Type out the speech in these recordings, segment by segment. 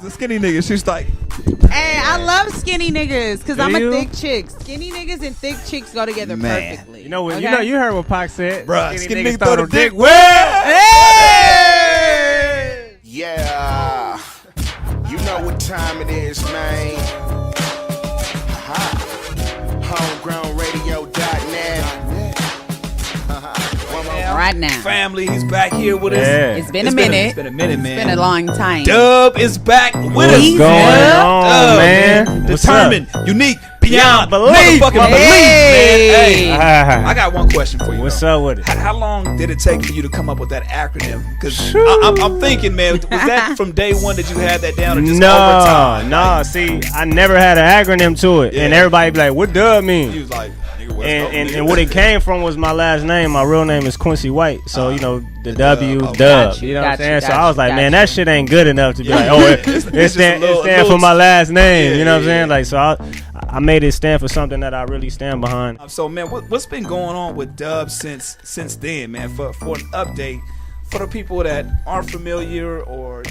a skinny nigga. She's like, hey, I love skinny niggas because I'm a thick chick. Skinny niggas and thick chicks go together perfectly. You know what? Okay? You heard what Pac said. Bruh, skinny niggas throw the dick. Hey! Yeah. You know what time it is, man. Homegrownradio.net. Right now. Family, he's back here with us. Yeah. It's been a minute. It's been a minute, man. It's been a long time. DUBB is back with us. What's going on, man? Determined, unique, beyond belief. Motherfucking belief, man. Hey, Ah. I got one question for you. What's though. up with it? How long did it take for you to come up with that acronym? Because I'm thinking, man, was that from day one that you had that down, or just over time? No. See, I never had an acronym to it, and everybody be like, "What DUBB mean?" He was like, and what it came from was my last name. My real name is Quincy White, so you know the W DUBB. DUBB. You know what I'm saying? So I was like, man, that shit ain't good enough to be like, oh, it stand for my last name. You know what I'm saying? Like, so I made it stand for something that I really stand behind. So, man, what's been going on with DUBB since then, man? For an update for the people that aren't familiar or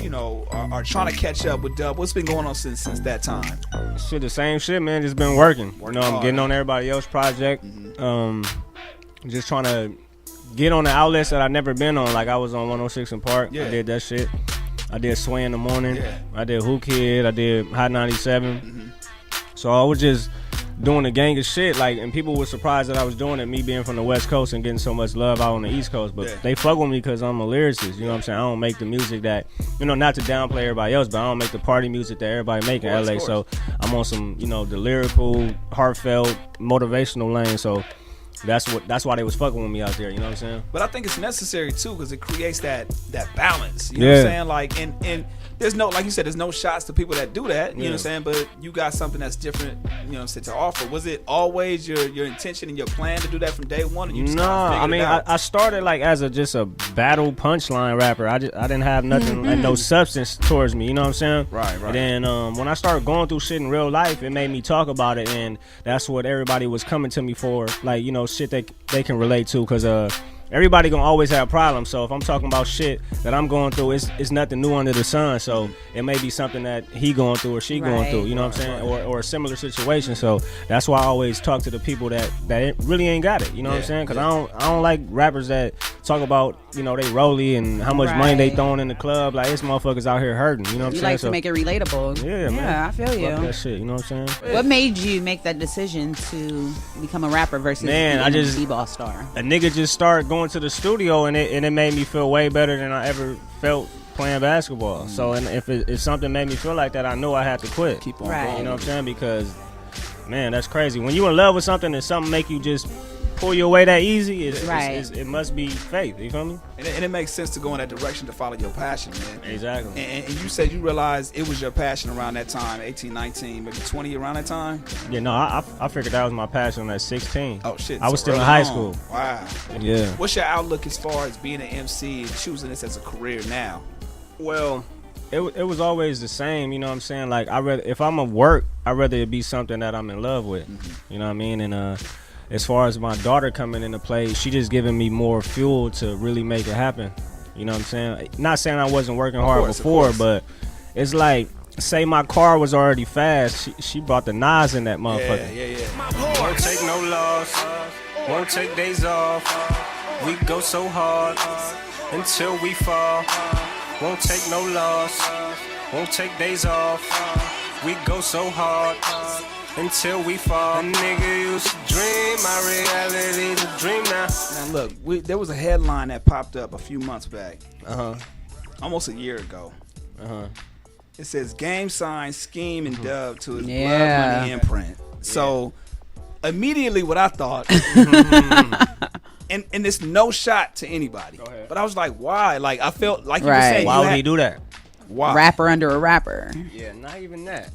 are trying to catch up with DUBB, what's been going on since that time? Shit, the same shit, man. Just been working. I'm hard. getting on everybody else's project. Just trying to get on the outlets that I've never been on. Like I was on 106 in Park. Yeah. I did that shit. I did Sway in the Morning. Yeah. I did Who Kid. I did Hot 97. So I was just doing a gang of shit, like, and people were surprised that I was doing it, me being from the West Coast and getting so much love out on the East Coast, but they fuck with me because I'm a lyricist, you know what I'm saying? I don't make the music that, not to downplay everybody else, but I don't make the party music that everybody make in LA, so I'm on some, the lyrical, heartfelt, motivational lane, so that's why they was fucking with me out there, you know what I'm saying? But I think it's necessary too, because it creates that balance, you know what I'm saying? Like, and there's no, like you said, there's no shots to people that do that, you know what I'm saying? But you got something that's different, to offer. Was it always your intention and your plan to do that from day one? Or you just I started like as just a battle punchline rapper. I didn't have nothing, like no substance towards me, you know what I'm saying? Right. And then when I started going through shit in real life, it made me talk about it, and that's what everybody was coming to me for, like, shit they can relate to, because everybody gonna always have problems. So if I'm talking about shit that I'm going through, it's nothing new under the sun. So it may be something that he going through or she going through, you know what I'm saying? Or a similar situation. So that's why I always talk to the people that really ain't got it, you know what I'm saying? Because I don't like rappers that talk about, they rolly and how much money they throwing in the club. Like, it's motherfuckers out here hurting, you know what I'm saying? You like to make it relatable. Yeah, man. Yeah, I feel you. Fuck that shit, you know what I'm saying? What made you make that decision to become a rapper versus B-ball star? A nigga just started going to the studio, and it made me feel way better than I ever felt playing basketball. So, and if something made me feel like that, I knew I had to quit. Keep on going. You know what I'm saying? Because, man, that's crazy. When you in love with something and something make you just pull your way that easy, it must be faith. You feel me? And it makes sense to go in that direction to follow your passion, man. Exactly. And you said you realized it was your passion around that time, 18, 19, maybe 20, around that time? Yeah, no, I figured that was my passion at 16. Oh, shit. I was still in high school. Wow. Yeah. What's your outlook as far as being an MC and choosing this as a career now? Well, it was always the same, you know what I'm saying? Like, if I'm at work, I'd rather it be something that I'm in love with. You know what I mean? And as far as my daughter coming into play, she just giving me more fuel to really make it happen. You know what I'm saying? Not saying I wasn't working hard before, but it's like, say my car was already fast, she brought the Nas in that motherfucker. Yeah. Won't take no loss, won't take days off. We go so hard until we fall. Won't take no loss, won't take days off. We go so hard until we fall. A nigga used to dream, my reality's a dream now. Now look, there was a headline that popped up a few months back. Almost a year ago. It says game sign scheme and DUBB to his Blood Money Imprint. So immediately what I thought, and it's no shot to anybody, but I was like, why? Like, I felt like you were saying, why would he do that? Why? Rapper under a rapper. Yeah, not even that.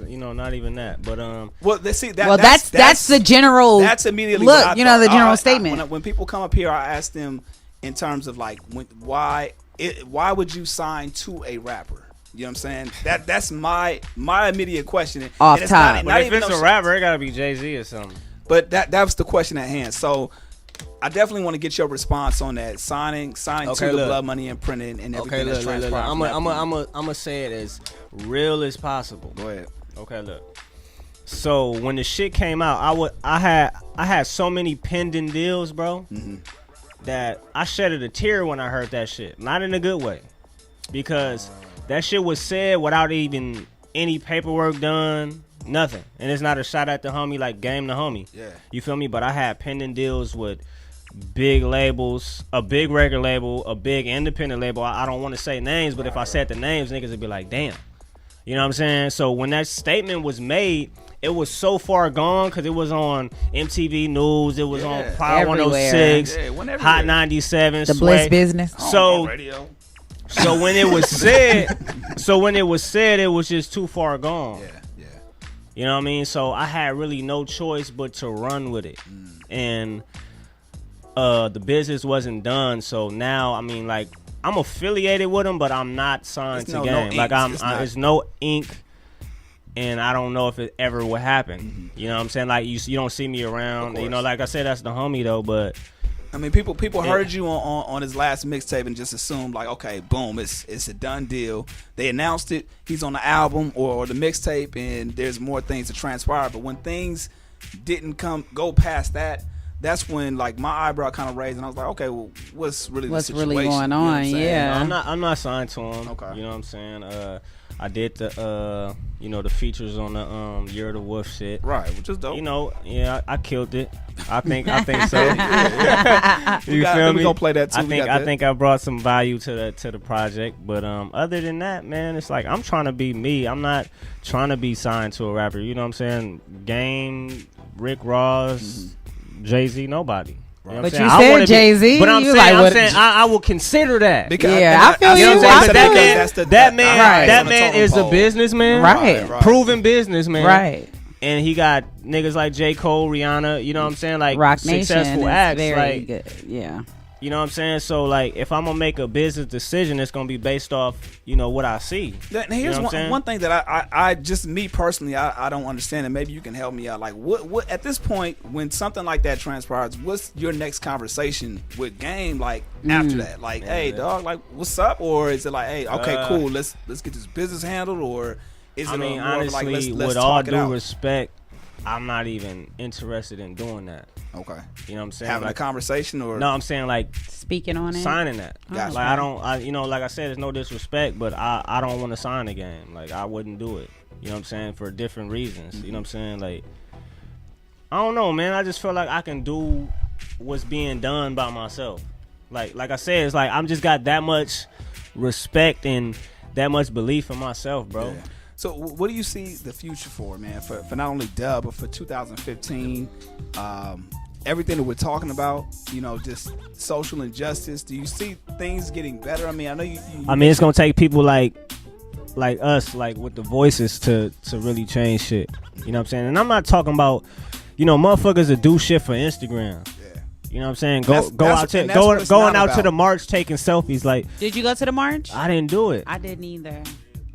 Not even that. But well, that's the general. That's immediately look. What I the thought. general statement. When people come up here, I ask them in terms of like, why would you sign to a rapper? You know what I'm saying? That's my immediate question. Off top. But if it's a rapper, it gotta be Jay-Z or something. But that was the question at hand. So I definitely want to get your response on that signing to the Blood Money Imprint and everything that's transpired. I'm gonna say it as real as possible. Go ahead. Okay, look. So when the shit came out, I had so many pending deals, bro, that I shedded a tear when I heard that shit. Not in a good way, because that shit was said without even any paperwork done, nothing. And it's not a shot at the homie, like Game the homie. Yeah. You feel me? But I had pending deals with big labels, a big record label, a big independent label. I don't want to say names, but if I said the names, niggas would be like, damn. You know what I'm saying? So when that statement was made, it was so far gone because it was on MTV News, it was on Power 106, Hot 97, the Bliss business. So when it was said, it was just too far gone. Yeah. You know what I mean? So I had really no choice but to run with it. And the business wasn't done. So now, I mean, like, I'm affiliated with them, but I'm not signed to Game. Like, it's no ink. And I don't know if it ever will happen. You know what I'm saying? Like, you don't see me around. You know, like I said, that's the homie, though. But I mean, people heard you on his last mixtape and just assumed, like, okay, boom, it's a done deal. They announced it. He's on the album or the mixtape, and there's more things to transpire. But when things didn't go past that, that's when, like, my eyebrow kind of raised, and I was like, okay, well, what's really the situation? Really going on? You know yeah, I'm not signed to him. Okay. You know what I'm saying? I did the the features on the Year of the Wolf shit. Right, which is dope. You know, yeah, I killed it. I think so. You feel me? We gonna play that too. I think I brought some value to the project. But other than that, man, it's like I'm trying to be me. I'm not trying to be signed to a rapper. You know what I'm saying? Game, Rick Ross, Jay-Z, nobody. You know but you said Jay-Z. But I'm saying I will consider that. Because I feel you. That man is a businessman, right? Proven businessman, right? And he got niggas like J. Cole, Rihanna. You know what I'm saying? Like Rock successful Nation acts, very like good. Yeah. You know what I'm saying? So, like, if I'm gonna make a business decision, it's gonna be based off, what I see. And here's one thing that I just, me personally, I don't understand, and maybe you can help me out. Like, what at this point, when something like that transpires, what's your next conversation with Game? Like after that, like, hey, dog, like, what's up? Or is it like, hey, okay, cool, let's get this business handled? Or is it more honestly, like, let's with talk all it due out? respect, I'm not even interested in doing that. Okay. You know what I'm saying? Having like, a conversation, or no, I'm saying like speaking on it, signing that. Gotcha. Like like I said, there's no disrespect, but I don't want to sign the Game. Like, I wouldn't do it. You know what I'm saying? For different reasons. You know what I'm saying? Like, I don't know, man. I just feel like I can do what's being done by myself. Like I said, it's like I'm just got that much respect and that much belief in myself, bro. Yeah. So what do you see the future for, man? For not only DUBB, but for 2015, everything that we're talking about, just social injustice. Do you see things getting better? I mean, I know you I mean, it's gonna take people like us, like with the voices, to really change shit. You know what I'm saying? And I'm not talking about, motherfuckers that do shit for Instagram. Yeah. You know what I'm saying? Going out to the march, taking selfies. Like, did you go to the march? I didn't do it. I didn't either.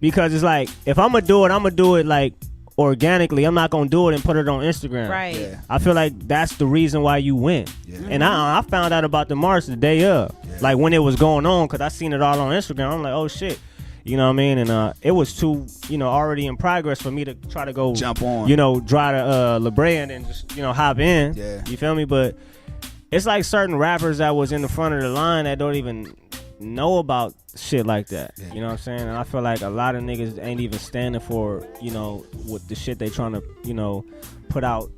Because it's like, if I'm gonna do it like organically. I'm not gonna do it and put it on Instagram. Right. Yeah. I feel like that's the reason why you win. Yeah. And I found out about the march the day of, like when it was going on, because I seen it all on Instagram. I'm like, oh shit. You know what I mean? And it was too, already in progress for me to try to go jump on, dry to La Brea and then just, hop in. Yeah. You feel me? But it's like certain rappers that was in the front of the line that don't even know about shit like that. Yeah. You know what I'm saying? And I feel like a lot of niggas ain't even standing for, with the shit they trying to, put out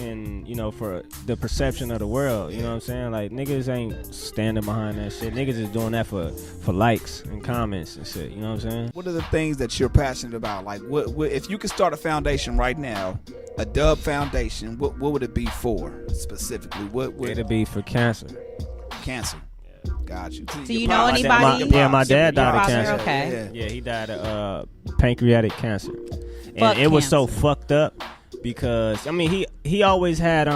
in, for the perception of the world. You know what I'm saying? Like, niggas ain't standing behind that shit. Niggas is doing that for likes and comments and shit. You know what I'm saying? What are the things that you're passionate about? Like, what if you could start a foundation right now, a DUBB Foundation, what would it be for specifically? What would it be for cancer? Cancer. Got you. Do you know anybody? My dad died of cancer. Okay. Yeah, he died of pancreatic cancer, and it was so fucked up because he always had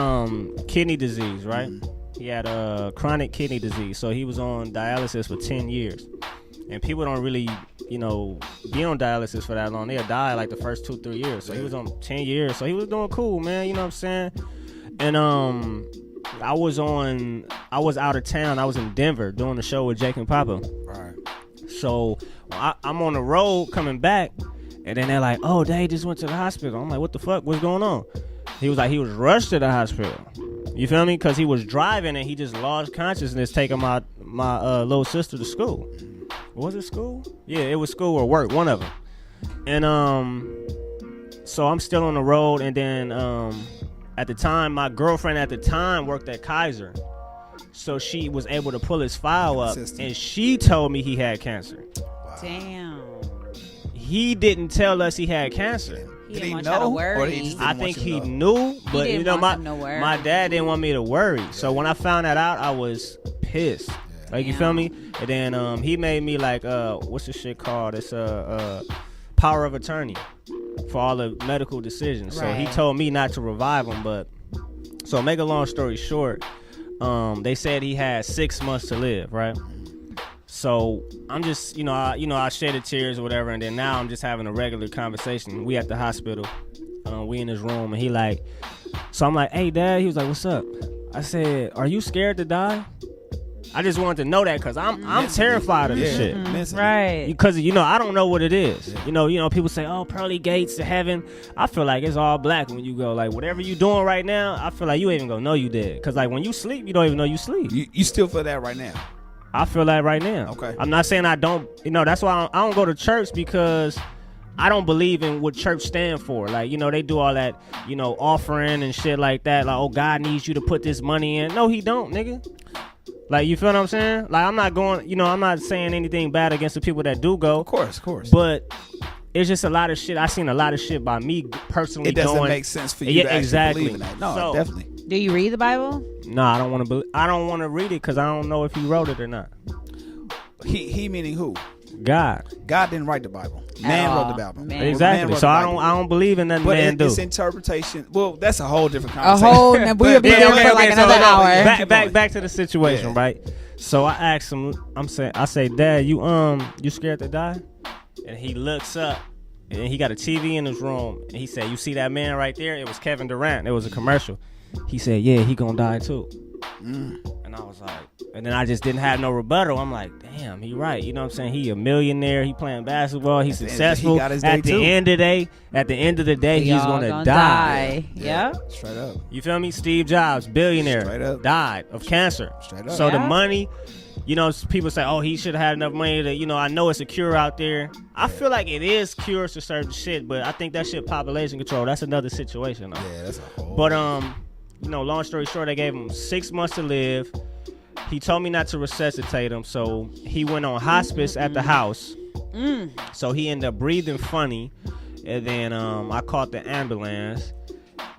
kidney disease, right? Mm-hmm. He had chronic kidney disease, so he was on dialysis for 10 years, and people don't really be on dialysis for that long. They'll die like the first 2-3 years. So he was on 10 years, so he was doing cool, man. You know what I'm saying? And I was out of town. I was in Denver doing the show with Jake and Papa. Right. So I'm on the road coming back, and then they're like, "Oh, they just went to the hospital." I'm like, "What the fuck? What's going on?" He was like, he was rushed to the hospital. You feel me? Because he was driving and he just lost consciousness taking my little sister to school. Was it school? Yeah, it was school or work, one of them. And so I'm still on the road, and then at the time, my girlfriend at the time worked at Kaiser. So she was able to pull his file up, and she told me he had cancer. Wow. Damn. He didn't tell us he had cancer. He didn't want y'all to worry. I think he knew, but you know, my dad didn't want me to worry. So when I found that out, I was pissed. Like, you feel me? And then he made me like what's this shit called? It's power of attorney for all the medical decisions. So he told me not to revive him, but so make a long story short, they said he had 6 months to live, right? So I'm just, I shed the tears or whatever, and then now I'm just having a regular conversation. We at the hospital, we in his room, and he like, so I'm like, "Hey, Dad." He was like, "What's up?" I said, "Are you scared to die?" I just wanted to know that because I'm terrified of this shit. Right. Because, I don't know what it is. Yeah. People say, "Oh, pearly gates to heaven." I feel like it's all black when you go. Like, whatever you doing right now, I feel like you ain't even gonna know you dead. Because, like, when you sleep, you don't even know you sleep. You still feel that right now? I feel that right now. Okay. I'm not saying I don't, that's why I don't go to church, because I don't believe in what church stand for. Like, they do all that, offering and shit like that. Like, oh, God needs you to put this money in. No, he don't, nigga. Like, you feel what I'm saying? Like, I'm not going, I'm not saying anything bad against the people that do go. Of course. But it's just a lot of shit. I seen a lot of shit by me personally. It doesn't make sense for you to actually believe in that. No, definitely. Do you read the Bible? No, I don't want to. I don't want to read it because I don't know if he wrote it or not. He meaning who? God. God didn't write the Bible. Man wrote the Bible. Exactly. So I don't believe in nothing man do. It's interpretation. Well, that's a whole different conversation. We'll be there for like another hour. Back to the situation, right? So I asked him. I say, "Dad, you scared to die?" And he looks up, and he got a TV in his room, and he said, "You see that man right there? It was Kevin Durant. It was a commercial." He said, "Yeah, he gonna die too." And I was like, and then I just didn't have no rebuttal. I'm like, damn, he right. You know what I'm saying? He a millionaire. He playing basketball. He's successful. At the end of the day, he's gonna die. Yeah. Straight up. You feel me? Steve Jobs, billionaire, straight up, died of cancer. Straight up. So the money, people say, "Oh, he should have had enough money to," I know it's a cure out there. I feel like it is cures to certain shit, but I think that shit population control. That's another situation, though. Yeah, that's a whole. But long story short, they gave him 6 months to live. He told me not to resuscitate him, so he went on hospice at the house. So he ended up breathing funny, and then I caught the ambulance.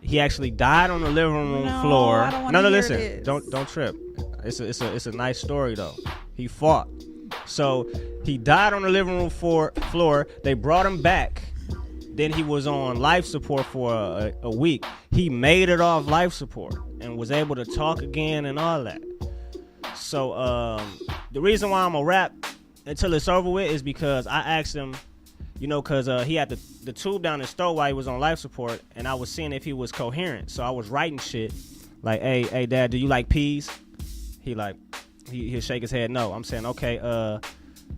He actually died on the living room floor. No, listen, don't trip. It's a nice story though. He fought, so he died on the living room floor. They brought him back. Then he was on life support for a week. He made it off life support and was able to talk again and all that. So the reason why I'm a rap until it's over with is because I asked him, because he had the tube down his throat while he was on life support, and I was seeing if he was coherent. So I was writing shit like, hey, Dad, do you like peas? He'll shake his head no. I'm saying, okay,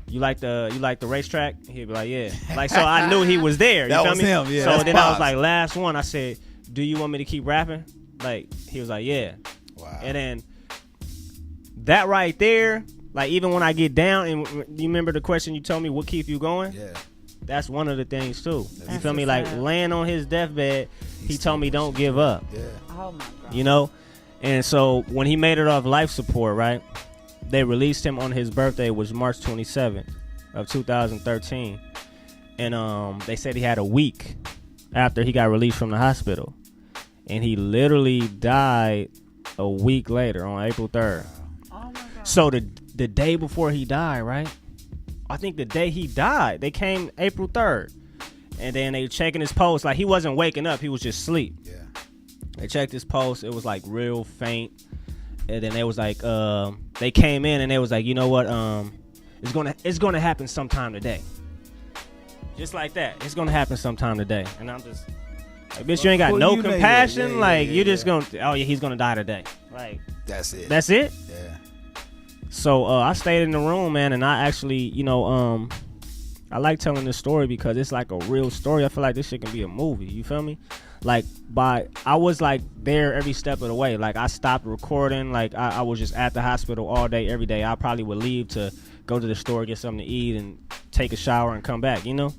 you like the racetrack? He'd be like, yeah. Like, so I knew he was there. You that feel was me? him, yeah. So then I was like, last one, I said, do you want me to keep rapping? Like, he was like, yeah. Wow. And then that right there, like, even when I get down, and you remember the question you told me, what keep you going? Yeah. That's one of the things too. You feel me? Like, laying on his deathbed, he told me don't give up. Yeah. Oh my God. And so when he made it off life support, right? They released him on his birthday, which was March 27th of 2013. And they said he had a week after he got released from the hospital. And he literally died a week later on April 3rd. Oh my God. So the day before he died, right? I think the day he died, they came April 3rd. And then they checking his pulse. Like, he wasn't waking up. He was just asleep. Yeah. They checked his pulse. It was like real faint. And then they was like, they came in and they was like, you know what? It's gonna happen sometime today. Just like that. It's gonna happen sometime today. And I'm just like, bitch, you ain't got no compassion. Like, you're just gonna, oh yeah, he's gonna die today. Like, That's it. That's it? Yeah. So I stayed in the room, man, and I actually, I like telling this story because it's like a real story. I feel like this shit can be a movie. You feel me? Like, I was like there every step of the way. Like, I stopped recording. Like, I was just at the hospital all day, every day. I probably would leave to go to the store, get something to eat, and take a shower and come back, Yeah.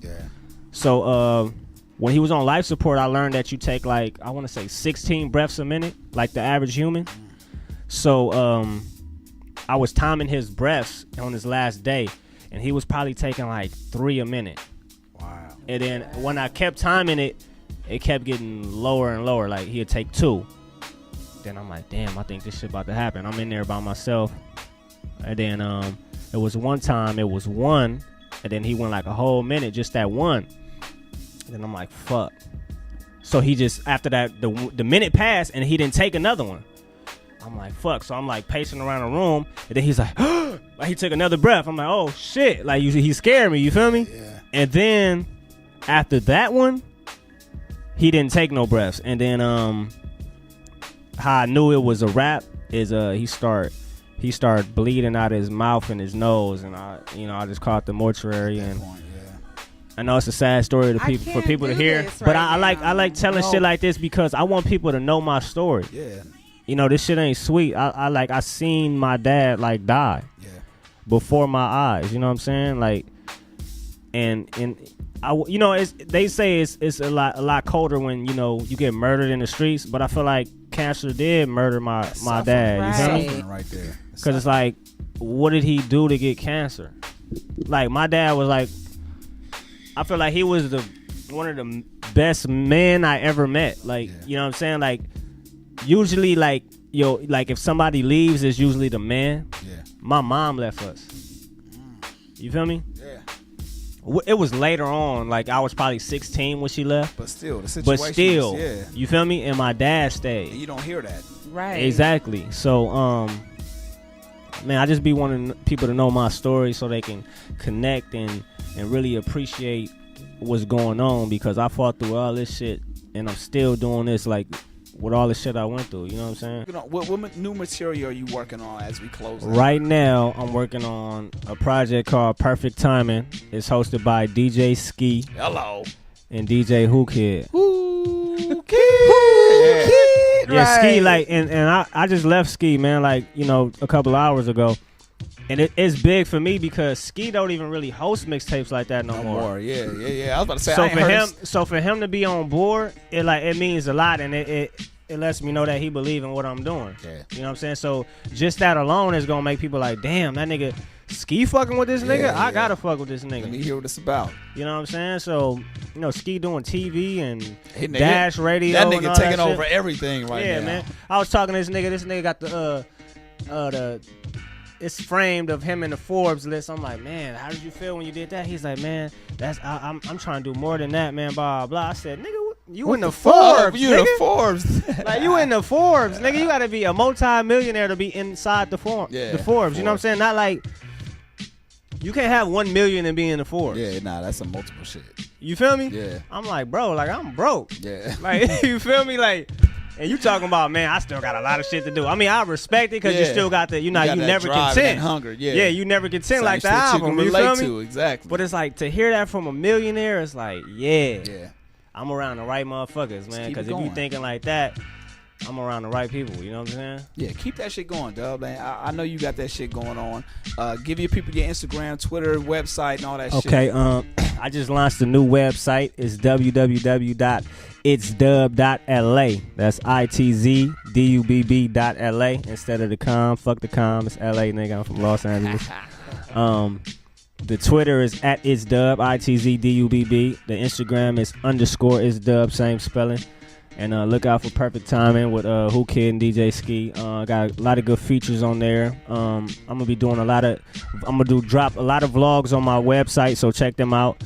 So when he was on life support, I learned that you take like, I want to say 16 breaths a minute, like the average human. So I was timing his breaths on his last day, and he was probably taking like 3 a minute. Wow. And then when I kept timing it, it kept getting lower and lower. Like, he'd take 2. Then I'm like, damn, I think this shit about to happen. I'm in there by myself. And then it was one time, it was 1, and then he went like a whole minute, just that 1. And then I'm like, fuck. So he just, after that, the minute passed, and he didn't take another one. I'm like, fuck. So I'm like pacing around the room, and then he's like, like he took another breath. I'm like, oh shit. Like, he scared me, you feel me? Yeah. And then after that one, he didn't take no breaths. And then how I knew it was a wrap is he started bleeding out of his mouth and his nose, and I just caught the mortuary. And I know it's a sad story for people to hear, but I like telling shit like this because I want people to know my story. Yeah. This shit ain't sweet. I seen my dad like die before my eyes. You know what I'm saying? Like, and they say it's a lot colder when you get murdered in the streets. But I feel like cancer did murder my dad. You feel me? Right there. Because it's like, what did he do to get cancer? Like, my dad was like, I feel like he was one of the best men I ever met. Like, you know what I'm saying? Like, usually, like if somebody leaves, it's usually the man. Yeah. My mom left us. You feel me? Yeah. It was later on. Like, I was probably 16 when she left. But still, the situation. But still, you feel me? And my dad stayed. And you don't hear that. Right. Exactly. So, man, I just be wanting people to know my story so they can connect and really appreciate what's going on, because I fought through all this shit and I'm still doing this, like, with all the shit I went through. You know what I'm saying? What new material are you working on as we close out? Right now, I'm working on a project called Perfect Timing. It's hosted by DJ Ski. Hello. And DJ Who Kid. Who Kid? Yeah, right. Ski, like, and I just left Ski, man, like, a couple hours ago. And it's big for me because Ski don't even really host mixtapes like that no more. Yeah. I was about to say. So for him to be on board, it means a lot, and it lets me know that he believe in what I'm doing. Yeah. You know what I'm saying? So just that alone is gonna make people like, damn, that nigga Ski fucking with this nigga. I gotta fuck with this nigga. Let me hear what it's about. You know what I'm saying? So Ski doing TV and Dash Radio. That nigga taking over everything right now. Yeah, man. I was talking to this nigga. This nigga got the it's framed of him in the Forbes list. I'm like, man, how did you feel when you did that? He's like, man, I'm trying to do more than that, man. Blah blah. I said, nigga, you in the Forbes? You in the Forbes? Like, you in the Forbes, nigga? You gotta be a multi-millionaire to be inside the Forbes. The Forbes. You know what I'm saying? Not like you can't have 1 million and be in the Forbes. Yeah, nah, that's a multiple shit. You feel me? Yeah. I'm like, bro, like, I'm broke. Yeah. Like, you feel me? Like. And you talking about, man, I still got a lot of shit to do. I mean, I respect it because you still got the, you never content. Hunger, yeah, you never content like the album. You feel me? To, exactly. But it's like, to hear that from a millionaire, it's like, yeah. I'm around the right motherfuckers, man. Because if you thinking like that, I'm around the right people. You know what I'm saying? Yeah, keep that shit going, Dub. Man, I know you got that shit going on. Give your people your Instagram, Twitter, website, and all that shit. Okay, I just launched a new website. It's www.itsdubb.la. That's ITZDUBB.la instead of the com. Fuck the com. It's LA, nigga. I'm from Los Angeles. The Twitter is @itsdubb, ITZDUBB. The Instagram is _itsdubb, same spelling. And look out for Perfect Timing with Who Kid and DJ Ski. Got a lot of good features on there. I'm gonna be doing drop a lot of vlogs on my website, so check them out.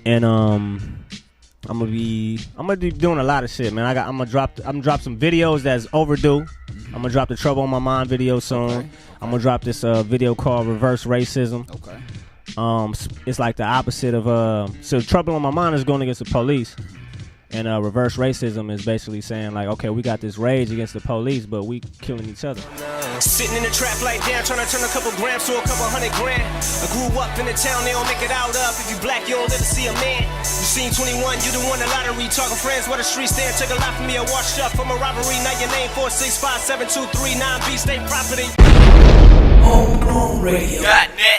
And I'm gonna be doing a lot of shit, man. I'm gonna drop some videos that's overdue. I'm gonna drop the Trouble on My Mind video soon. Okay. I'm gonna drop this video called Reverse Racism. Okay. It's like the opposite of so Trouble on My Mind is going against the police. And reverse racism is basically saying, like, okay, we got this rage against the police, but we killing each other. Sitting in the trap like damn, trying to turn a couple grams to a couple $100 grand. I grew up in the town, they don't make it out up. If you black, you don't live to see a man. You seen 21, you done won the lottery. Talking friends where the streets stand. Took a lot from me, I washed up from a robbery. Now your name 4657239B State Property. Homegrown Radio.net.